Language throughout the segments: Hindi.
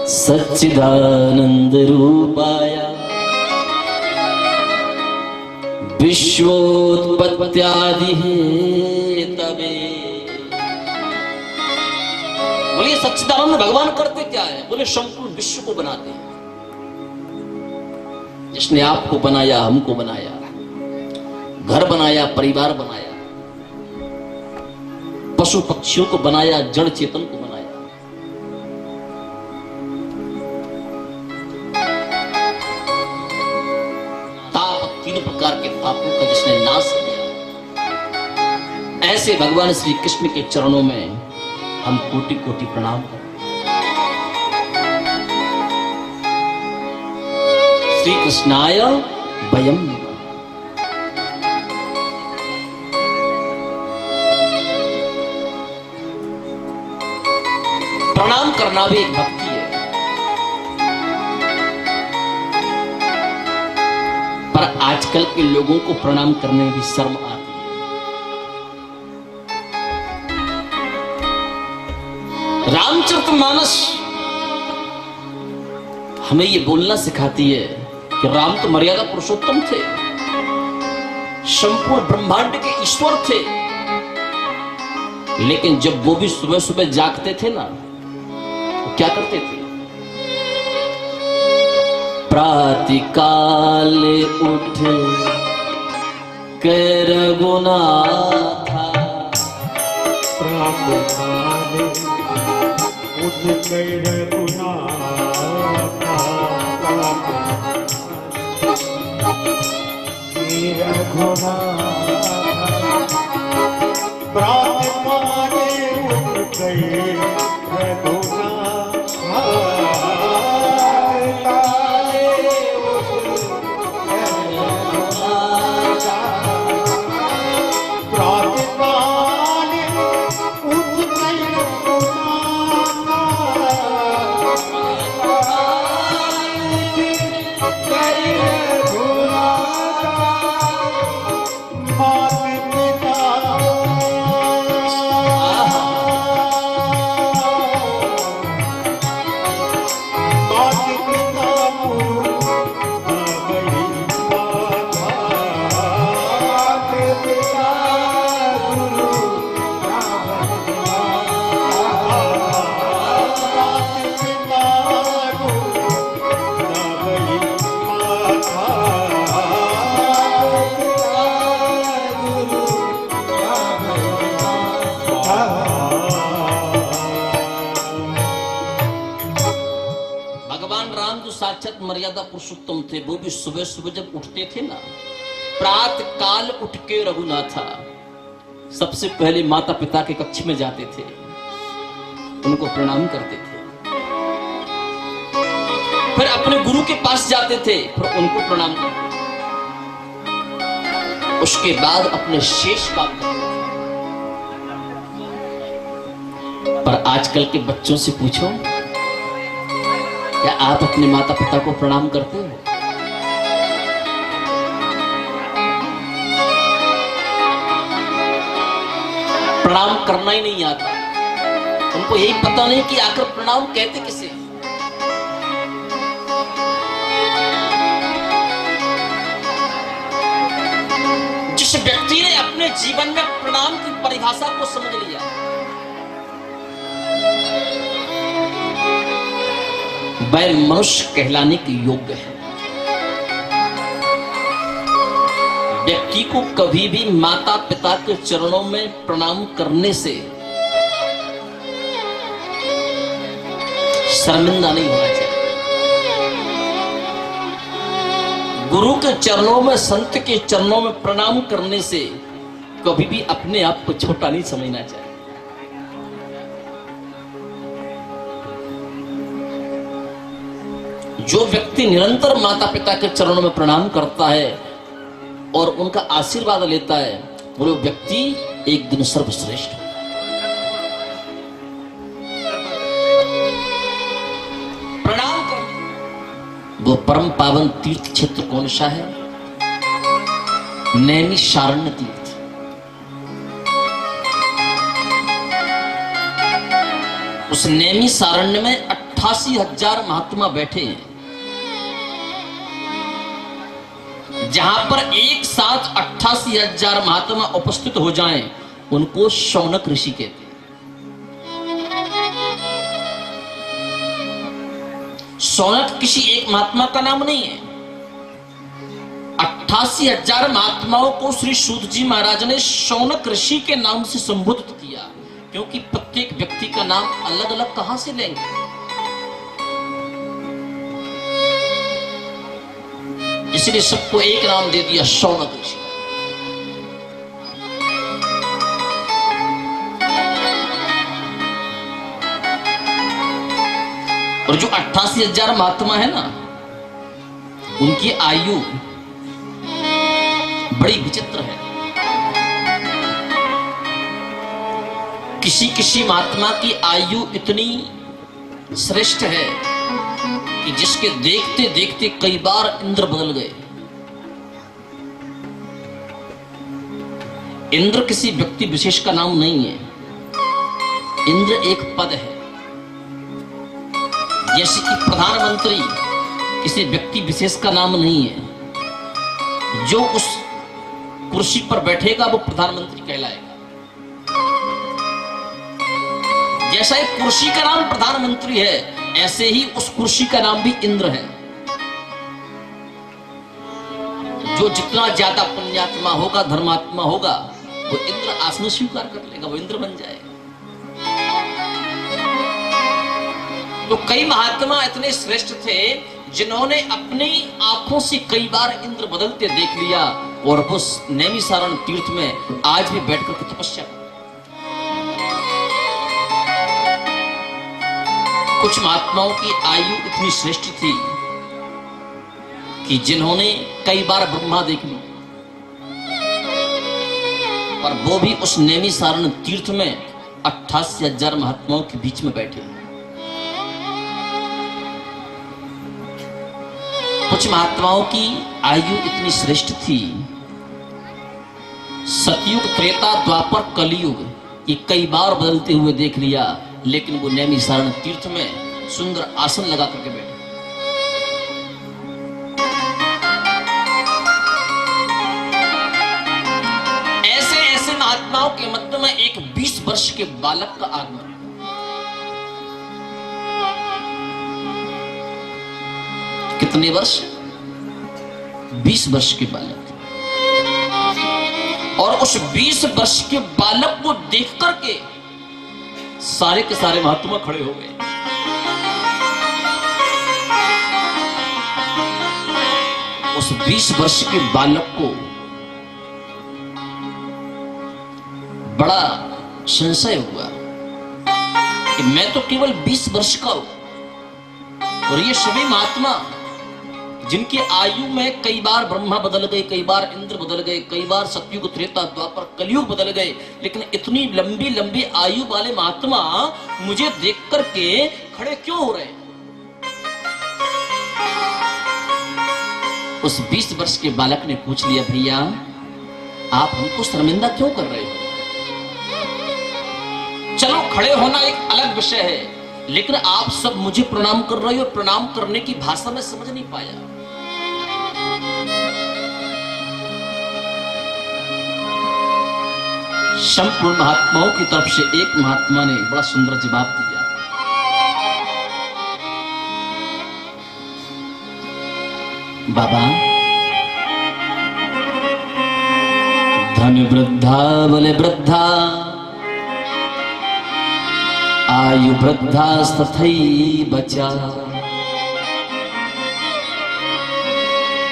सच्चिदानंद रूपाय विश्वोत्पत्त्यादि हेतवे। बोलिए सच्चिदानंद भगवान करते क्या है? बोले संपूर्ण विश्व को बनाते हैं। जिसने आपको बनाया, हमको बनाया, घर बनाया, परिवार बनाया, पशु पक्षियों को बनाया, जड़ चेतन को बनाया, ताप तीन प्रकार के तापों का जिसने नाश किया, ऐसे भगवान श्री कृष्ण के चरणों में हम कोटि कोटि प्रणाम करते। श्री कृष्णाय वयम नमः। प्रणाम करना भी एक भक्ति है, पर आजकल के लोगों को प्रणाम करने में भी शर्म आती है। रामचरितमानस हमें ये बोलना सिखाती है कि राम तो मर्यादा पुरुषोत्तम थे, संपूर्ण ब्रह्मांड के ईश्वर थे, लेकिन जब वो भी सुबह सुबह जागते थे ना, तो क्या करते थे? प्रातःकाल उठ कर रघुनाथा, प्रातःकाल उठ कर रघुनाथा, प्रातःकाल उठ कर साक्षात मर्यादा पुरुषोत्तम थे। वो भी सुबह सुबह जब उठते थे ना, प्रातः काल उठ के रघुनाथा, सबसे पहले माता पिता के कक्ष में जाते थे, उनको प्रणाम करते थे, फिर अपने गुरु के पास जाते थे, फिर उनको प्रणाम करते थे, उसके बाद अपने शेष काम करते थे। पर आजकल के बच्चों से पूछो, क्या आप अपने माता पिता को प्रणाम करते हो? प्रणाम करना ही नहीं आता, उनको यही पता नहीं कि आखिर प्रणाम कहते किसे। जिस व्यक्ति ने अपने जीवन में प्रणाम की परिभाषा को समझ लिया, वह मनुष्य कहलाने के योग्य है। व्यक्ति को कभी भी माता पिता के चरणों में प्रणाम करने से शर्मिंदा नहीं होना चाहिए। गुरु के चरणों में, संत के चरणों में प्रणाम करने से कभी भी अपने आप को छोटा नहीं समझना चाहिए। जो व्यक्ति निरंतर माता पिता के चरणों में प्रणाम करता है और उनका आशीर्वाद लेता है, वो व्यक्ति एक दिन सर्वश्रेष्ठ होगा। प्रणाम कर। वो परम पावन तीर्थ क्षेत्र कौन सा है? नैमिषारण्य तीर्थ। उस नैमिषारण्य में 88,000 महात्मा बैठे हैं। जहां पर एक साथ 88,000 महात्मा उपस्थित हो जाएं, उनको शौनक ऋषि कहते हैं। शौनक किसी एक महात्मा का नाम नहीं है। 88,000 महात्माओं को श्री सूत जी महाराज ने शौनक ऋषि के नाम से संबोधित किया, क्योंकि प्रत्येक व्यक्ति का नाम अलग अलग कहां से लेंगे। इसलिए सबको एक नाम दे दिया, शौनक ऋषि। और जो 88,000 महात्मा है ना, उनकी आयु बड़ी विचित्र है। किसी किसी महात्मा की आयु इतनी श्रेष्ठ है कि जिसके देखते देखते कई बार इंद्र बदल गए। इंद्र किसी व्यक्ति विशेष का नाम नहीं है, इंद्र एक पद है। जैसे कि प्रधानमंत्री किसी व्यक्ति विशेष का नाम नहीं है, जो उस कुर्सी पर बैठेगा वो प्रधानमंत्री कहलाएगा। जैसा एक कुर्सी का नाम प्रधानमंत्री है, ऐसे ही उस कुर्सी का नाम भी इंद्र है। जो जितना ज्यादा पुण्यात्मा होगा, धर्मात्मा होगा, वो इंद्र आसन स्वीकार कर लेगा, वो इंद्र बन जाएगा। तो कई महात्मा इतने श्रेष्ठ थे जिन्होंने अपनी आंखों से कई बार इंद्र बदलते देख लिया, और वो नैमिसारण तीर्थ में आज भी बैठकर के तपस्या करते। कुछ महात्माओं की आयु इतनी श्रेष्ठ थी कि जिन्होंने कई बार ब्रह्मा देख ली, और वो भी उस नैमिसारण तीर्थ में 88,000 महात्माओं के बीच में बैठे। कुछ महात्माओं की आयु इतनी श्रेष्ठ थी, सतयुग, त्रेता, द्वापर, कलयुग, ये कई बार बदलते हुए देख लिया, लेकिन वो नैमिसारण तीर्थ में सुंदर आसन लगा करके बैठे। ऐसे ऐसे महात्माओं के मध्य में एक 20 वर्ष के बालक का आगमन। कितने वर्ष? 20 वर्ष के बालक। और उस 20 वर्ष के बालक को देख करके सारे के सारे महात्मा खड़े हो गए। उस 20 वर्ष के बालक को बड़ा संशय हुआ कि मैं तो केवल 20 वर्ष का हूं, और ये सभी महात्मा जिनकी आयु में कई बार ब्रह्मा बदल गए, कई बार इंद्र बदल गए, कई बार सतयुग, त्रेता, द्वापर, कलयुग बदल गए, लेकिन इतनी लंबी लंबी आयु वाले महात्मा मुझे देख करके खड़े क्यों हो रहे हैं? उस 20 वर्ष के बालक ने पूछ लिया, भैया आप हमको शर्मिंदा क्यों कर रहे हो? चलो खड़े होना एक अलग विषय है, लेकिन आप सब मुझे प्रणाम कर रहे हो, प्रणाम करने की भाषा में समझ नहीं पाया। संपूर्ण महात्माओं की तरफ से एक महात्मा ने बड़ा सुंदर जवाब दिया। बाबा, धन वृद्धा बले वृद्धा, आयु वृद्धा तथैव बचा,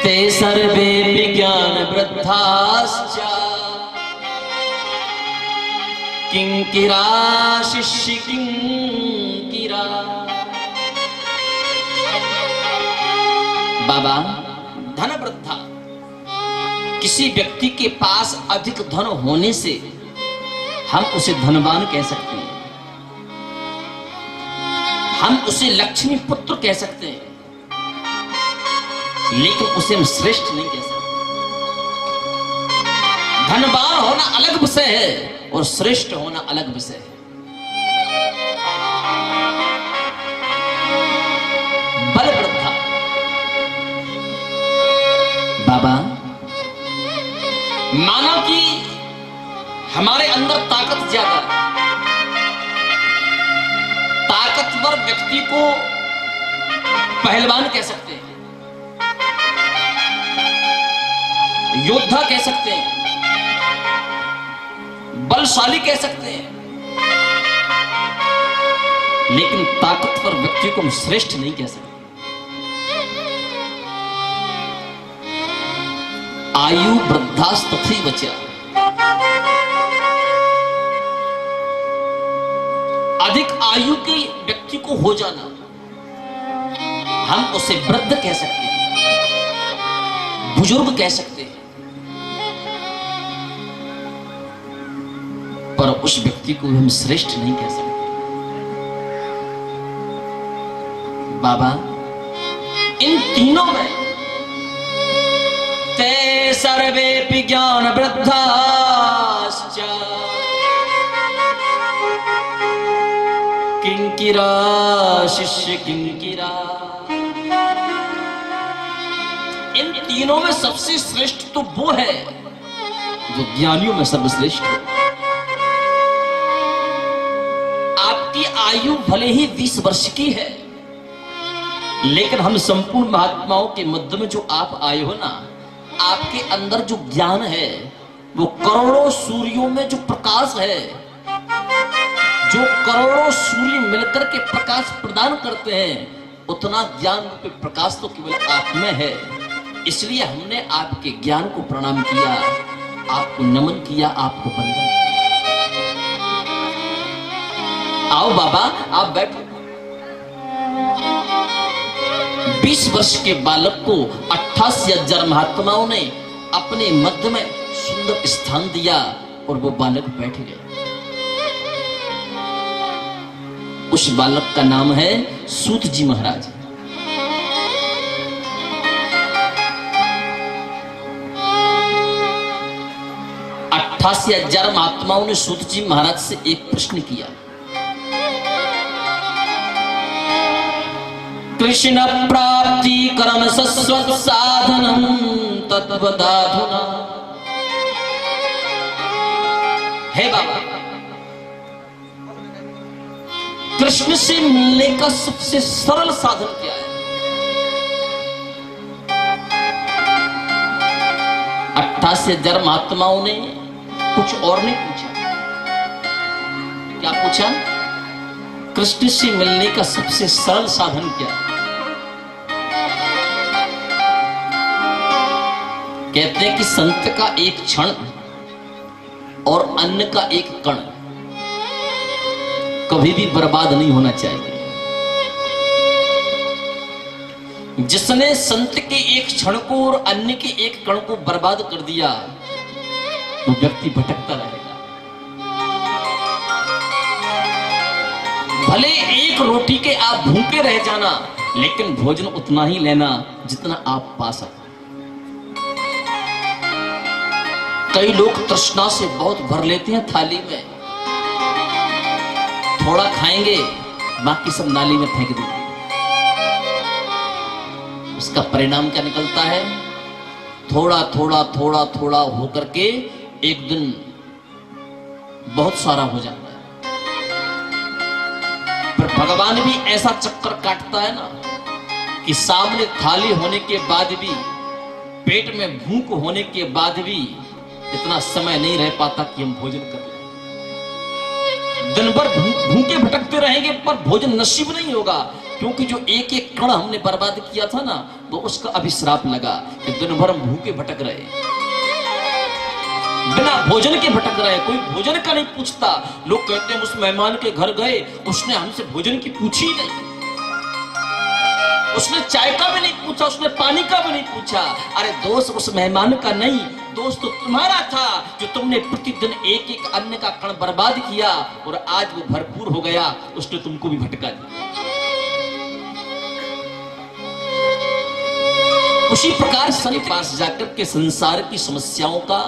ते सर्वे विज्ञान वृद्धाश्च, किंकिरा शिष्य किंकिरा। बाबा, धन वृद्धा, किसी व्यक्ति के पास अधिक धन होने से हम उसे धनवान कह सकते हैं, हम उसे लक्ष्मी पुत्र कह सकते हैं, लेकिन उसे हम श्रेष्ठ नहीं कह सकते। धनवान होना अलग विषय है और श्रेष्ठ होना अलग विषय है। माना कि हमारे अंदर ताकत ज्यादा है, ताकतवर व्यक्ति को पहलवान कह सकते हैं, योद्धा कह सकते हैं, बलशाली कह सकते हैं, लेकिन ताकतवर व्यक्ति को हम श्रेष्ठ नहीं कह सकते। आयु वृद्धास्तथी बचा, अधिक आयु के व्यक्ति को हो जाना हम उसे वृद्ध कह सकते हैं, बुजुर्ग कह सकते हैं, पर उस व्यक्ति को हम श्रेष्ठ नहीं कह सकते। बाबा इन तीनों में ते सर्वेपि ज्ञान वृद्धाश्च किंकिरा शिष्य किंकिरा, इन तीनों में सबसे श्रेष्ठ तो वो है जो ज्ञानियों में सर्वश्रेष्ठ है। आपकी आयु भले ही 20 वर्ष की है, लेकिन हम संपूर्ण महात्माओं के मध्य में जो आप आए हो ना, आपके अंदर जो ज्ञान है वो करोड़ों सूर्यों में जो प्रकाश है, जो करोड़ों सूर्य मिलकर के प्रकाश प्रदान करते हैं, उतना ज्ञान रूपी प्रकाश तो केवल आप में है। इसलिए हमने आपके ज्ञान को प्रणाम किया, आपको नमन किया, आपको वंदन किया। आओ बाबा आप बैठो। 20 वर्ष के बालक को 88,000 महात्माओं ने अपने मध्य में सुंदर स्थान दिया और वो बालक बैठ गया। उस बालक का नाम है सूत जी महाराज। अट्ठासी 88,000 महात्माओं ने सूत जी महाराज से एक प्रश्न किया, कृष्ण प्राप्ति कर्म सस्वत साधनम तत्वदाधुना। हे बाबा, कृष्ण से मिलने का सबसे सरल साधन क्या है? 88,000 महात्माओं ने कुछ और नहीं पूछा। क्या पूछा? कृष्ण से मिलने का सबसे सरल साधन क्या है? कहते हैं कि संत का एक क्षण और अन्न का एक कण कभी भी बर्बाद नहीं होना चाहिए। जिसने संत के एक क्षण को और अन्न के एक कण को बर्बाद कर दिया, वो व्यक्ति भटकता रहेगा। भले एक रोटी के आप भूखे रह जाना, लेकिन भोजन उतना ही लेना जितना आप पा सकते। कई लोग तृष्णा से बहुत भर लेते हैं थाली में, थोड़ा खाएंगे बाकी सब नाली में फेंक देंगे। उसका परिणाम क्या निकलता है? थोड़ा थोड़ा थोड़ा थोड़ा होकर के एक दिन बहुत सारा हो जाता है। पर भगवान भी ऐसा चक्कर काटता है ना कि सामने थाली होने के बाद भी, पेट में भूख होने के बाद भी इतना समय नहीं रह पाता कि हम भोजन कर लें। दिन भर भूखे भटकते रहेंगे पर भोजन नसीब नहीं होगा, क्योंकि जो एक एक कण हमने बर्बाद किया था ना, वो उसका अभिश्राप लगा कि दिन भर हम भूखे भटक रहे, बिना भोजन के भटक रहे। कोई भोजन का नहीं पूछता। लोग कहते हैं उस मेहमान के घर गए, उसने हमसे भोजन की पूछी ही नहीं, उसने चाय का भी नहीं पूछा, उसने पानी का भी नहीं पूछा। अरे दोस्त उस मेहमान का नहीं, दोस्त तो तुम्हारा था, जो तुमने प्रतिदिन एक एक अन्न का कण बर्बाद किया और आज वो भरपूर हो गया, उसने तुमको भी भटका दिया। उसी प्रकार संत के पास जाकर के संसार की समस्याओं का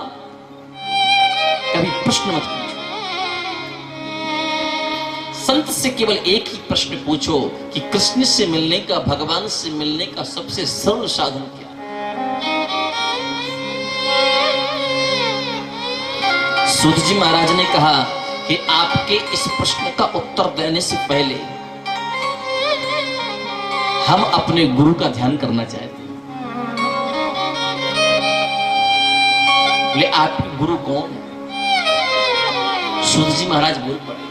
कभी प्रश्न मत पूछो। संत से केवल एक ही प्रश्न पूछो कि कृष्ण से मिलने का, भगवान से मिलने का सबसे सरल साधन क्या है? सूत जी महाराज ने कहा कि आपके इस प्रश्न का उत्तर देने से पहले हम अपने गुरु का ध्यान करना चाहते हैं। बोले आपके गुरु कौन है? सूत जी महाराज बोल पड़े,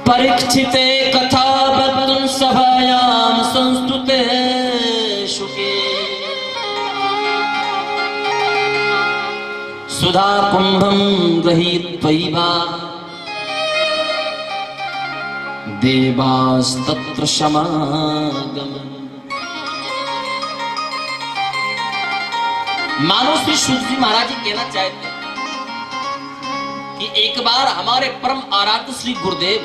परीक्षिते कथा वक्तुं सभायां संस्तुते शुके सुधा कुंभं गृहीत्वैवा देवास्तत्र समागमन्। मानो श्री सूत जी महाराज जी कहना चाहते हैं कि एक बार हमारे परम आराध्य श्री गुरुदेव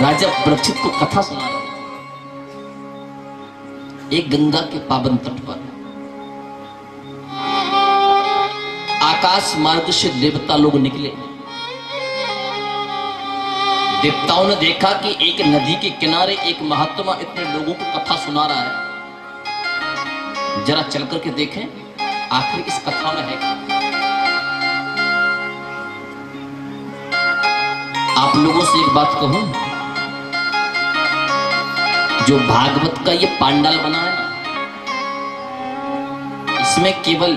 राजा परीक्षित को कथा सुना रहे थे एक गंगा के पावन तट पर। आकाश मार्ग से देवता लोग निकले। देवताओं ने देखा कि एक नदी के किनारे एक महात्मा इतने लोगों को कथा सुना रहा है, जरा चल करके देखें आखिर इस कथा में है क्या। आप लोगों से एक बात कहूं, जो भागवत का ये पांडाल बना है ना, इसमें केवल